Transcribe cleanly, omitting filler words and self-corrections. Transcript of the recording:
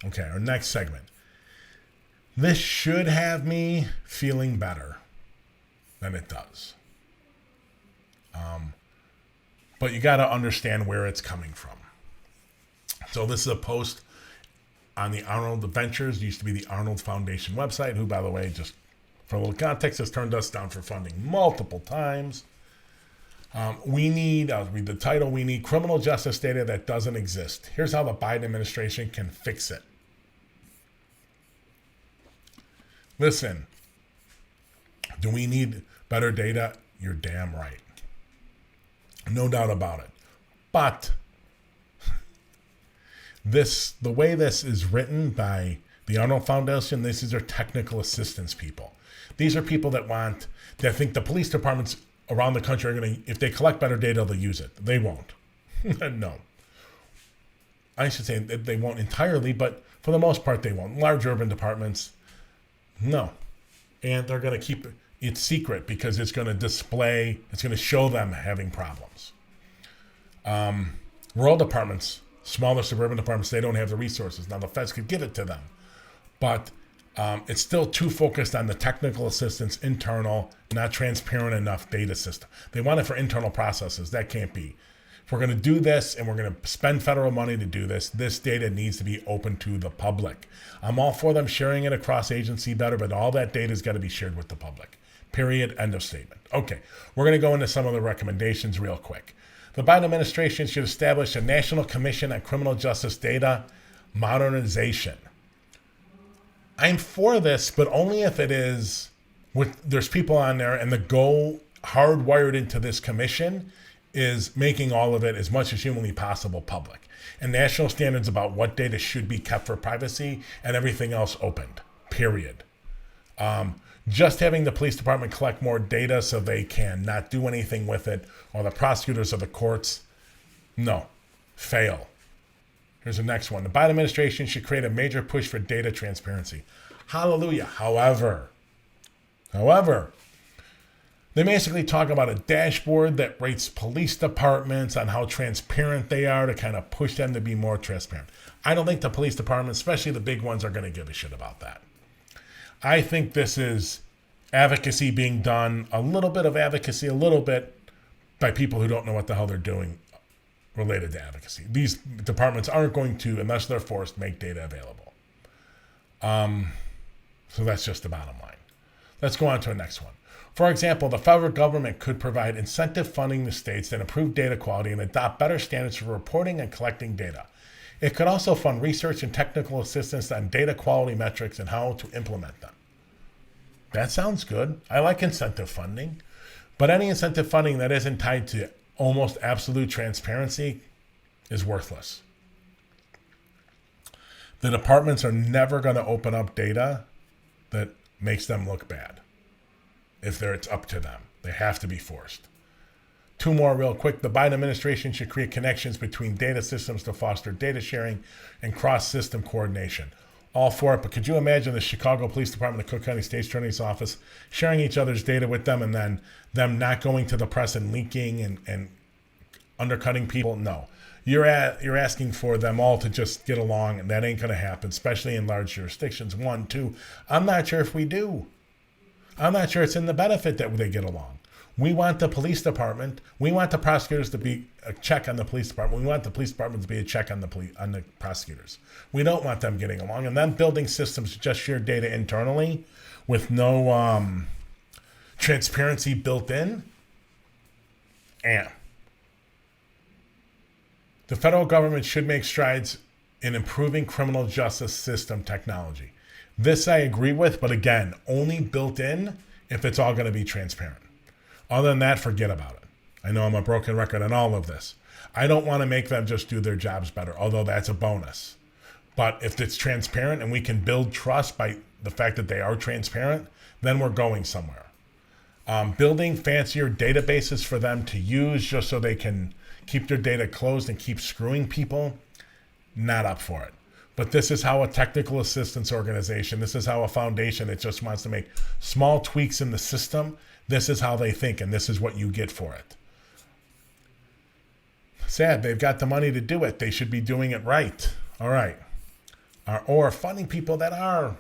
Okay, our next segment. This should have me feeling better than it does. But you got to understand where it's coming from. So this is a post on the Arnold Ventures, used to be the Arnold Foundation website, who, by the way, just for a little context, has turned us down for funding multiple times. We need, I'll read the title, we need criminal justice data that doesn't exist. Here's how the Biden administration can fix it. Listen, do we need better data? You're damn right. No doubt about it. But the way this is written by the Arnold Foundation, these are technical assistance people. These are people that think the police departments around the country are going to, if they collect better data, they'll use it. They won't. No. I should say they won't entirely, but for the most part, they won't. Large urban departments, no. And they're going to keep it secret because it's going to show them having problems. Rural departments, smaller suburban departments, they don't have the resources. Now, the feds could give it to them, but it's still too focused on the technical assistance, internal, not transparent enough data system. They want it for internal processes. That can't be. If we're going to do this and we're going to spend federal money to do this, this data needs to be open to the public. I'm all for them sharing it across agency better, but all that data has got to be shared with the public. Period. End of statement. Okay, we're going to go into some of the recommendations real quick. The Biden administration should establish a National Commission on Criminal Justice Data Modernization. I'm for this, but only if it is there's people on there, and the goal hardwired into this commission is making all of it as much as humanly possible public, and national standards about what data should be kept for privacy and everything else opened. Period. Just having the police department collect more data so they can not do anything with it, or the prosecutors or the courts, no, fail. Here's the next one. The Biden administration should create a major push for data transparency. Hallelujah. However, they basically talk about a dashboard that rates police departments on how transparent they are to kind of push them to be more transparent. I don't think the police departments, especially the big ones, are going to give a shit about that. I think this is advocacy being done, a little bit by people who don't know what the hell they're doing related to advocacy. These departments aren't going to, unless they're forced, make data available. So that's just the bottom line. Let's go on to the next one. For example, the federal government could provide incentive funding to states that improve data quality and adopt better standards for reporting and collecting data. It could also fund research and technical assistance on data quality metrics and how to implement them. That sounds good. I like incentive funding. But any incentive funding that isn't tied to almost absolute transparency is worthless. The departments are never going to open up data that makes them look bad. If it's up to them, they have to be forced. Two more real quick. The Biden administration should create connections between data systems to foster data sharing and cross-system coordination. All for it, but could you imagine the Chicago Police Department, the Cook County State's Attorney's Office sharing each other's data with them, and then them not going to the press and leaking and undercutting people? No. You're asking for them all to just get along, and that ain't going to happen, especially in large jurisdictions. One, two, I'm not sure if we do. I'm not sure it's in the benefit that they get along. We want the police department. We want the prosecutors to be a check on the police department. We want the police department to be a check on the prosecutors. We don't want them getting along. And then building systems to just share data internally with no transparency built in. And the federal government should make strides in improving criminal justice system technology. This I agree with, but again, only built in if it's all going to be transparent. Other than that, forget about it. I know I'm a broken record on all of this. I don't want to make them just do their jobs better, although that's a bonus. But if it's transparent and we can build trust by the fact that they are transparent, then we're going somewhere. Building fancier databases for them to use just so they can keep their data closed and keep screwing people, not up for it. But this is how a technical assistance organization, this is how a foundation that just wants to make small tweaks in the system, this is how they think, and this is what you get for it. Sad, they've got the money to do it. They should be doing it right. All right. or funding people that are